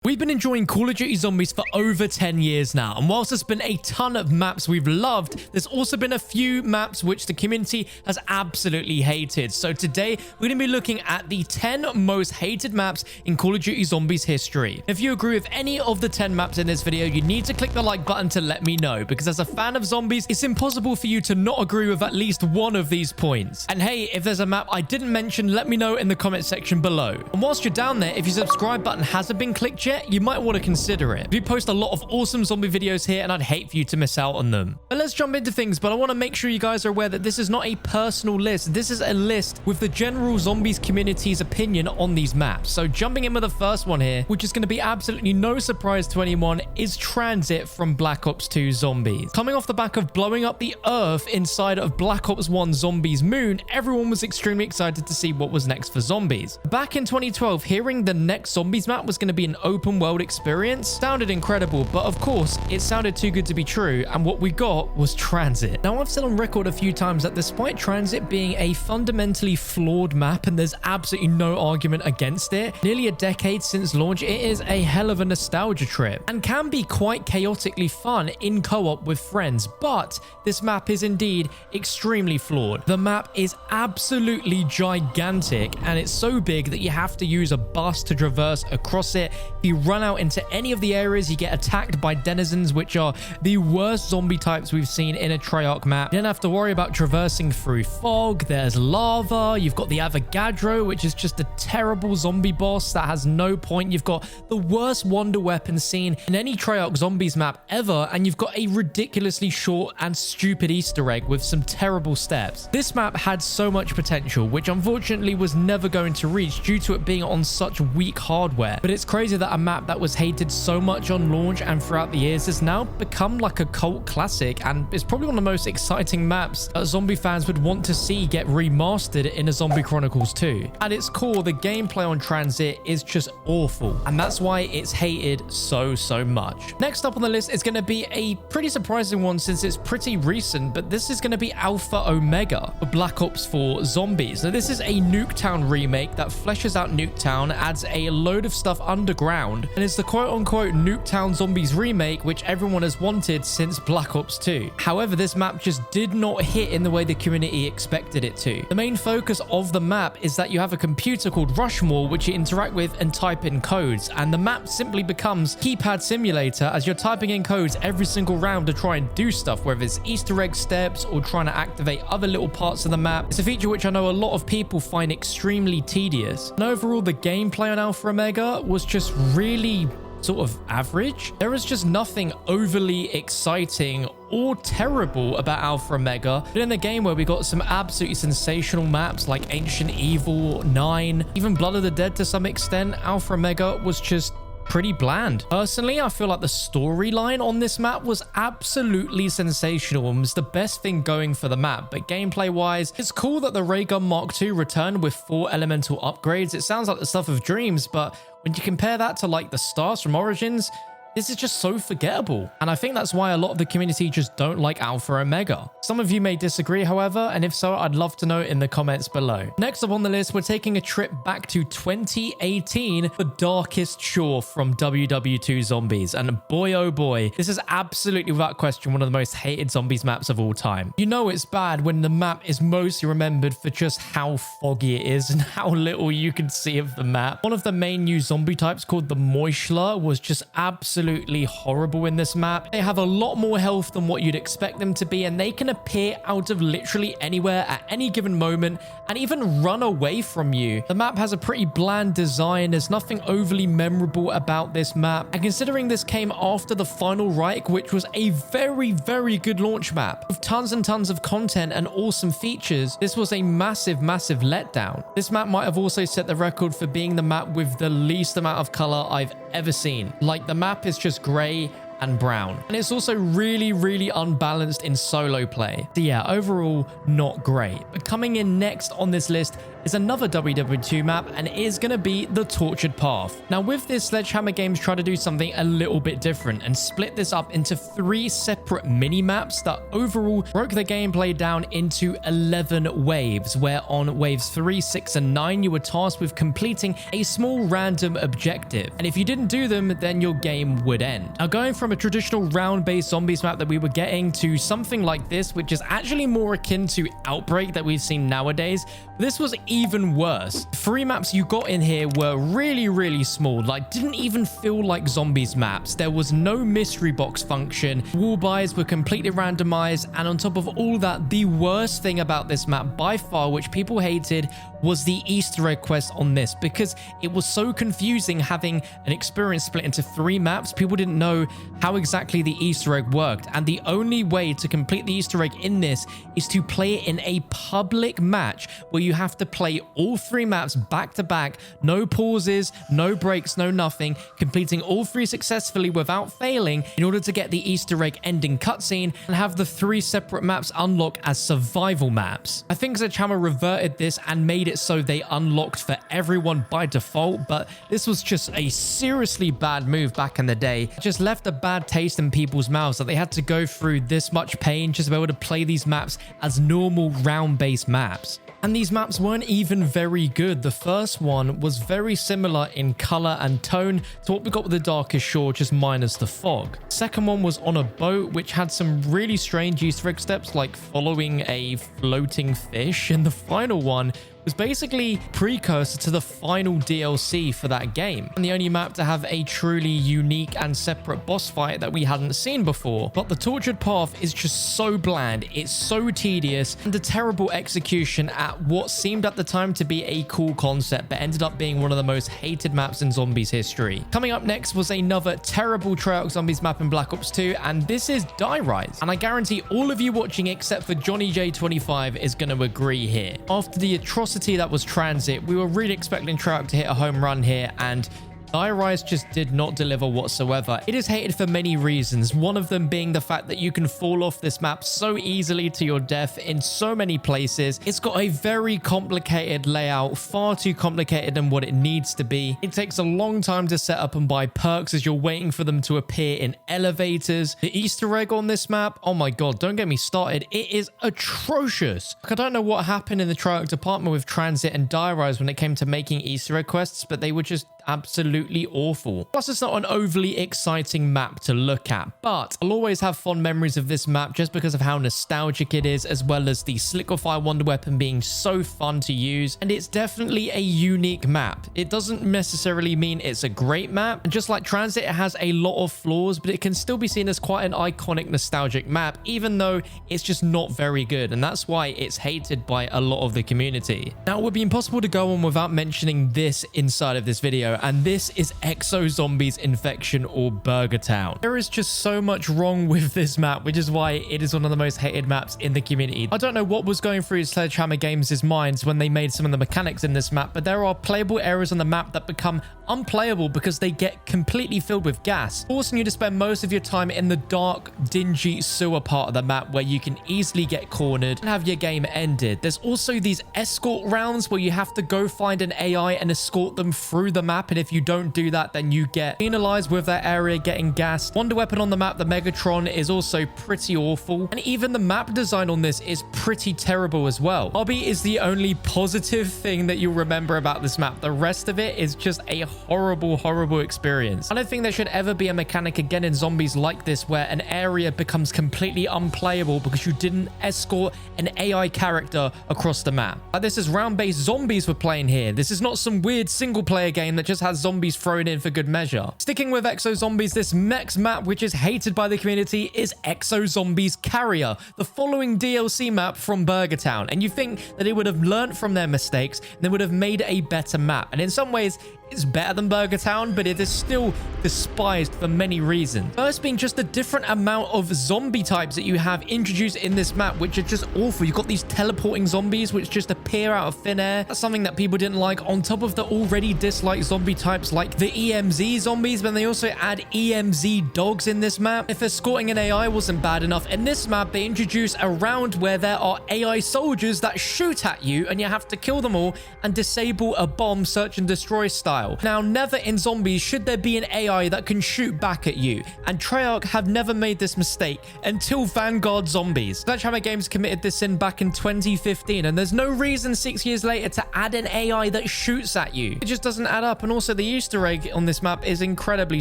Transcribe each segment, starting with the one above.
We've been enjoying Call of Duty Zombies for over 10 years now, and whilst there's been a ton of maps we've loved, there's also been a few maps which the community has absolutely hated. So today, we're going to be looking at the 10 most hated maps in Call of Duty Zombies history. If you agree with any of the 10 maps in this video, you need to click the like button to let me know, because as a fan of zombies, it's impossible for you to not agree with at least one of these points. And hey, if there's a map I didn't mention, let me know in the comment section below. And whilst you're down there, if your subscribe button hasn't been clicked yet, you might want to consider it. We post a lot of awesome zombie videos here, and I'd hate for you to miss out on them. But let's jump into things, but I want to make sure you guys are aware that this is not a personal list. This is a list with the general zombies community's opinion on these maps. So jumping in with the first one here, which is going to be absolutely no surprise to anyone, is Transit from Black Ops 2 Zombies. Coming off the back of blowing up the Earth inside of Black Ops 1 Zombies Moon, everyone was extremely excited to see what was next for zombies. Back in 2012, hearing the next zombies map was going to be an open world experience sounded incredible, but of course it sounded too good to be true, and what we got was Transit. Now, I've said on record a few times that despite Transit being a fundamentally flawed map, and there's absolutely no argument against it, nearly a decade since launch, it is a hell of a nostalgia trip and can be quite chaotically fun in co-op with friends. But this map is indeed extremely flawed. The map is absolutely gigantic, and it's so big that you have to use a bus to traverse across it. If you run out into any of the areas, you get attacked by denizens, which are the worst zombie types we've seen in a Treyarch map. You don't have to worry about traversing through fog. There's lava. You've got the Avogadro, which is just a terrible zombie boss that has no point. You've got the worst wonder weapon seen in any Treyarch zombies map ever, and you've got a ridiculously short and stupid Easter egg with some terrible steps. This map had so much potential, which unfortunately was never going to reach due to it being on such weak hardware. But it's crazy that a map that was hated so much on launch and throughout the years has now become like a cult classic, and it's probably one of the most exciting maps that zombie fans would want to see get remastered in a Zombie Chronicles 2. At its core, the gameplay on Transit is just awful, and that's why it's hated so much. Next up on the list is going to be a pretty surprising one since it's pretty recent, but this is going to be Alpha Omega for Black Ops 4 Zombies. Now, this is a Nuketown remake that fleshes out Nuketown, adds a load of stuff underground, and it's the quote-unquote Nuketown Zombies remake, which everyone has wanted since Black Ops 2. However, this map just did not hit in the way the community expected it to. The main focus of the map is that you have a computer called Rushmore, which you interact with and type in codes, and the map simply becomes keypad simulator as you're typing in codes every single round to try and do stuff, whether it's Easter egg steps or trying to activate other little parts of the map. It's a feature which I know a lot of people find extremely tedious. And overall, the gameplay on Alpha Omega was just really sort of average. There is just nothing overly exciting or terrible about Alpha Omega, but in the game where we got some absolutely sensational maps like Ancient Evil 9, even Blood of the Dead to some extent, Alpha Omega was just pretty bland. Personally, I feel like the storyline on this map was absolutely sensational and was the best thing going for the map, but gameplay wise, it's cool that the Ray Gun Mark II returned with 4 elemental upgrades. It sounds like the stuff of dreams, but when you compare that to like the stars from Origins, this is just so forgettable. And I think that's why a lot of the community just don't like Alpha Omega. Some of you may disagree, however, and if so, I'd love to know in the comments below. Next up on the list, we're taking a trip back to 2018 for Darkest Shore from WW2 Zombies. And boy, oh boy, this is absolutely without question one of the most hated zombies maps of all time. You know it's bad when the map is mostly remembered for just how foggy it is and how little you can see of the map. One of the main new zombie types called the Moishler was just absolutely horrible in this map. They have a lot more health than what you'd expect them to be, and they can appear out of literally anywhere at any given moment and even run away from you. The map has a pretty bland design. There's nothing overly memorable about this map, and considering this came after the Final Reich, which was a very good launch map with tons and tons of content and awesome features, this was a massive letdown. This map might have also set the record for being the map with the least amount of color I've ever seen. Like, the map is just gray and brown, and it's also really unbalanced in solo play. So yeah, overall not great. But coming in next on this list is another WW2 map, and it is going to be the Tortured Path. Now, with this, Sledgehammer Games tried to do something a little bit different and split this up into 3 separate mini-maps that overall broke the gameplay down into 11 waves, where on waves 3, 6, and 9, you were tasked with completing a small random objective. And if you didn't do them, then your game would end. Now, going from a traditional round-based zombies map that we were getting to something like this, which is actually more akin to Outbreak that we've seen nowadays, this was even worse. 3 maps you got in here were really small, like didn't even feel like zombies maps. There was no mystery box function, wall buys were completely randomized, and on top of all that, the worst thing about this map by far, which people hated, was the Easter egg quest on this, because it was so confusing having an experience split into 3 maps. People didn't know how exactly the Easter egg worked, and the only way to complete the Easter egg in this is to play it in a public match where you have to play all 3 maps back to back, no pauses, no breaks, no nothing, completing all 3 successfully without failing in order to get the Easter egg ending cutscene and have the 3 separate maps unlock as survival maps. I think Sledgehammer reverted this and made it so they unlocked for everyone by default, but this was just a seriously bad move back in the day. It just left a bad taste in people's mouths that they had to go through this much pain just to be able to play these maps as normal round-based maps. And these maps weren't even very good. The first one was very similar in color and tone to what we got with the Darkest Shore, just minus the fog. Second one was on a boat, which had some really strange Easter egg steps like following a floating fish. And the final one was basically precursor to the final DLC for that game, and the only map to have a truly unique and separate boss fight that we hadn't seen before. But the Tortured Path is just so bland, it's so tedious, and a terrible execution at what seemed at the time to be a cool concept, but ended up being one of the most hated maps in zombies history. Coming up next was another terrible Treyarch Zombies map in Black Ops 2, and this is Die Rise. And I guarantee all of you watching except for Johnny J25 is going to agree here. After the atrocity that was Transit, we were really expecting Treyarch to hit a home run here, and Die Rise just did not deliver whatsoever. It is hated for many reasons, one of them being the fact that you can fall off this map so easily to your death in so many places. It's got a very complicated layout, far too complicated than what it needs to be. It takes a long time to set up and buy perks as you're waiting for them to appear in elevators. The Easter egg on this map, oh my god, don't get me started. It is atrocious. Like, I don't know what happened in the Treyarch department with Transit and Die Rise when it came to making Easter egg quests, but they were just absolutely awful. Plus, it's not an overly exciting map to look at, but I'll always have fond memories of this map just because of how nostalgic it is, as well as the Slickify Wonder Weapon being so fun to use, and it's definitely a unique map. It doesn't necessarily mean it's a great map, and just like Transit, it has a lot of flaws, but it can still be seen as quite an iconic, nostalgic map, even though it's just not very good, and that's why it's hated by a lot of the community. Now, it would be impossible to go on without mentioning this inside of this video, and this is Exo Zombies Infection or Burger Town. There is just so much wrong with this map, which is why it is one of the most hated maps in the community. I don't know what was going through Sledgehammer Games' minds when they made some of the mechanics in this map, but there are playable areas on the map that become unplayable because they get completely filled with gas, forcing you to spend most of your time in the dark, dingy sewer part of the map where you can easily get cornered and have your game ended. There's also these escort rounds where you have to go find an AI and escort them through the map, and if you don't do that, then you get penalized with that area getting gassed. Wonder Weapon on the map, the Megatron, is also pretty awful, and even the map design on this is pretty terrible as well. Lobby is the only positive thing that you'll remember about this map. The rest of it is just a horrible experience. I don't think there should ever be a mechanic again in zombies like this where an area becomes completely unplayable because you didn't escort an AI character across the map. Like, this is round-based zombies we're playing here. This is not some weird single-player game that just has zombies thrown in for good measure. Sticking with Exo Zombies, this next map, which is hated by the community, is Exo Zombies Carrier, the following DLC map from Burger Town. And you think that it would have learned from their mistakes and they would have made a better map. And in some ways, it's better than Burger Town, but it is still despised for many reasons. First being just the different amount of zombie types that you have introduced in this map, which are just awful. You've got these teleporting zombies which just appear out of thin air. That's something that people didn't like, on top of the already disliked zombie types like the EMZ zombies, but they also add EMZ dogs in this map. If escorting an AI wasn't bad enough, in this map they introduce a round where there are AI soldiers that shoot at you and you have to kill them all and disable a bomb search and destroy style. Now, never in zombies should there be an AI that can shoot back at you, and Treyarch have never made this mistake until Vanguard Zombies. Sledgehammer Games committed this in back in 2015, and there's no reason 6 years later to add an AI that shoots at you. It just doesn't add up. And also the Easter egg on this map is incredibly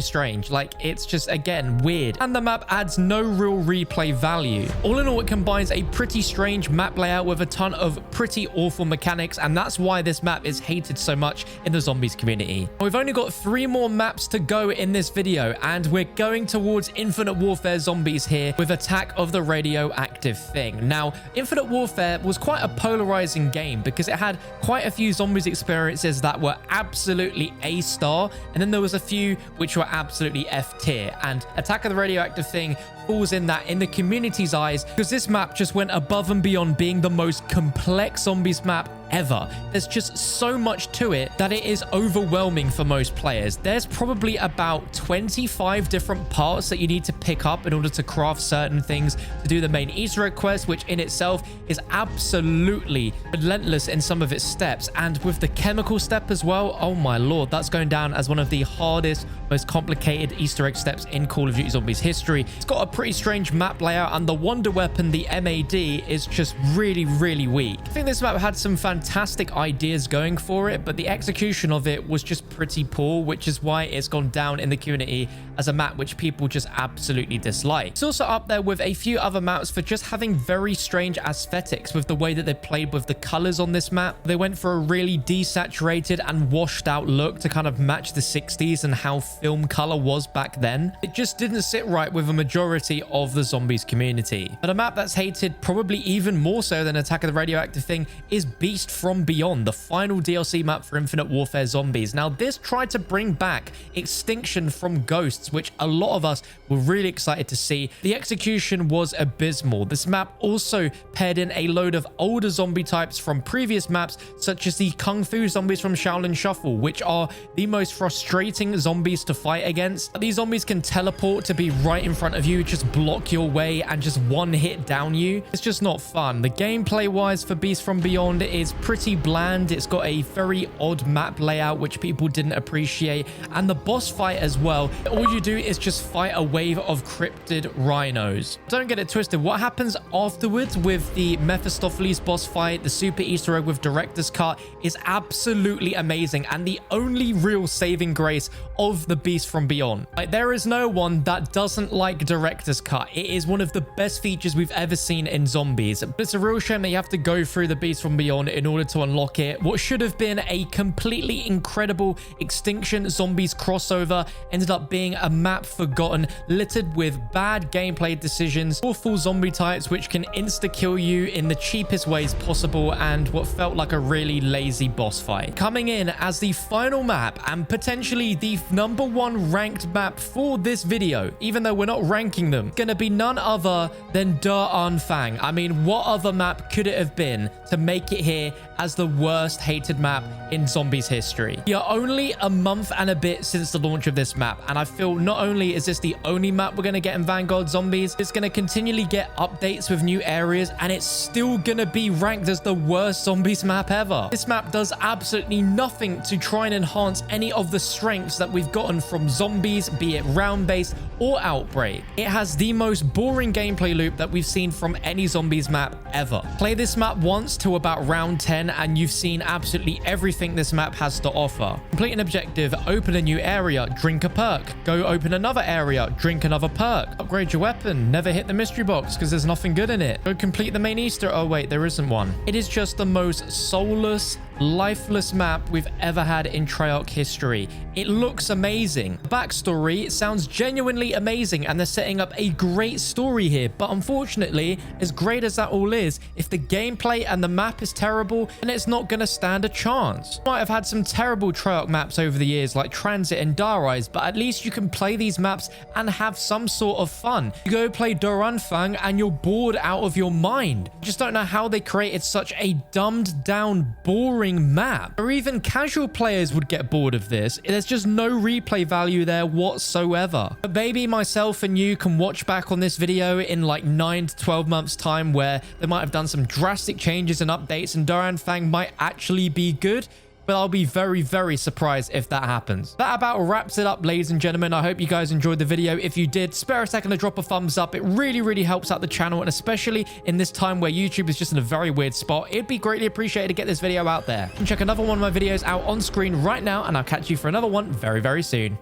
strange. Like, it's just, again, weird, and the map adds no real replay value. All in all, it combines a pretty strange map layout with a ton of pretty awful mechanics, and that's why this map is hated so much in the zombies community. We've only got 3 more maps to go in this video, and we're going towards Infinite Warfare Zombies here with Attack of the Radioactive Thing. Now, Infinite Warfare was quite a polarizing game because it had quite a few zombies experiences that were absolutely A star, and then there was a few which were absolutely F tier, and Attack of the Radioactive Thing falls in that in the community's eyes because this map just went above and beyond being the most complex zombies map ever. There's just so much to it that it is overwhelming for most players. There's probably about 25 different parts that you need to pick up in order to craft certain things to do the main Easter egg quest, which in itself is absolutely relentless in some of its steps. And with the chemical step as well, oh my lord, that's going down as one of the hardest, most complicated Easter egg steps in Call of Duty Zombies history. It's got a pretty strange map layout, and the wonder weapon, the MAD, is just really, really weak. I think this map had some fantastic ideas going for it, but the execution of it was just pretty poor, which is why it's gone down in the community as a map which people just absolutely dislike. It's also up there with a few other maps for just having very strange aesthetics with the way that they played with the colors on this map. They went for a really desaturated and washed out look to kind of match the 60s and how film color was back then. It just didn't sit right with a majority of the zombies community. But a map that's hated probably even more so than Attack of the Radioactive Thing is Beast from Beyond, the final DLC map for Infinite Warfare Zombies. Now, this tried to bring back Extinction from Ghosts, which a lot of us were really excited to see. The execution was abysmal. This map also paired in a load of older zombie types from previous maps, such as the Kung Fu zombies from Shaolin Shuffle, which are the most frustrating zombies to fight against. These zombies can teleport to be right in front of you, just block your way and just one hit down you. It's just not fun. The gameplay wise for Beast from Beyond is pretty bland. It's got a very odd map layout which people didn't appreciate, and the boss fight as well, all you do is just fight a wave of cryptid rhinos. Don't get it twisted, what happens afterwards with the Mephistopheles boss fight, the super Easter egg with director's cut, is absolutely amazing and the only real saving grace of the Beast from Beyond. Like, there is no one that doesn't like director's cut. It is one of the best features we've ever seen in zombies, but it's a real shame that you have to go through the Beast from Beyond in order to unlock it. What should have been a completely incredible Extinction Zombies crossover ended up being a map forgotten, littered with bad gameplay decisions, awful zombie types which can insta-kill you in the cheapest ways possible, and what felt like a really lazy boss fight. Coming in as the final map and potentially the #1 ranked map for this video, even though we're not ranking them, gonna be none other than Da An Fang. I mean, what other map could it have been to make it here as the worst hated map in zombies history? We are only a month and a bit since the launch of this map, and I feel not only is this the only map we're going to get in Vanguard Zombies, it's going to continually get updates with new areas, and it's still going to be ranked as the worst zombies map ever. This map does absolutely nothing to try and enhance any of the strengths that we've gotten from zombies, be it round-based or Outbreak. It has the most boring gameplay loop that we've seen from any zombies map ever. Play this map once to about round 10 and you've seen absolutely everything this map has to offer. Complete an objective, open a new area, drink a perk, go open another area, drink another perk, upgrade your weapon, never hit the mystery box because there's nothing good in it, go complete the main Easter, oh wait, there isn't one. It is just the most soulless, lifeless map we've ever had in Treyarch history. It looks amazing. The backstory sounds genuinely amazing, and they're setting up a great story here. But unfortunately, as great as that all is, if the gameplay and the map is terrible, then it's not going to stand a chance. Might have had some terrible Treyarch maps over the years, like Transit and Darais, but at least you can play these maps and have some sort of fun. You go play Doranfang and you're bored out of your mind. I just don't know how they created such a dumbed down, boring map. Or even casual players would get bored of this. There's just no replay value there whatsoever. But maybe myself and you can watch back on this video in like 9 to 12 months time, where they might have done some drastic changes and updates and Doranfang might actually be good. But I'll be very, very surprised if that happens. That about wraps it up, ladies and gentlemen. I hope you guys enjoyed the video. If you did, spare a second to drop a thumbs up. It really, really helps out the channel, and especially in this time where YouTube is just in a very weird spot, it'd be greatly appreciated to get this video out there. You can check another one of my videos out on screen right now, and I'll catch you for another one very, very soon.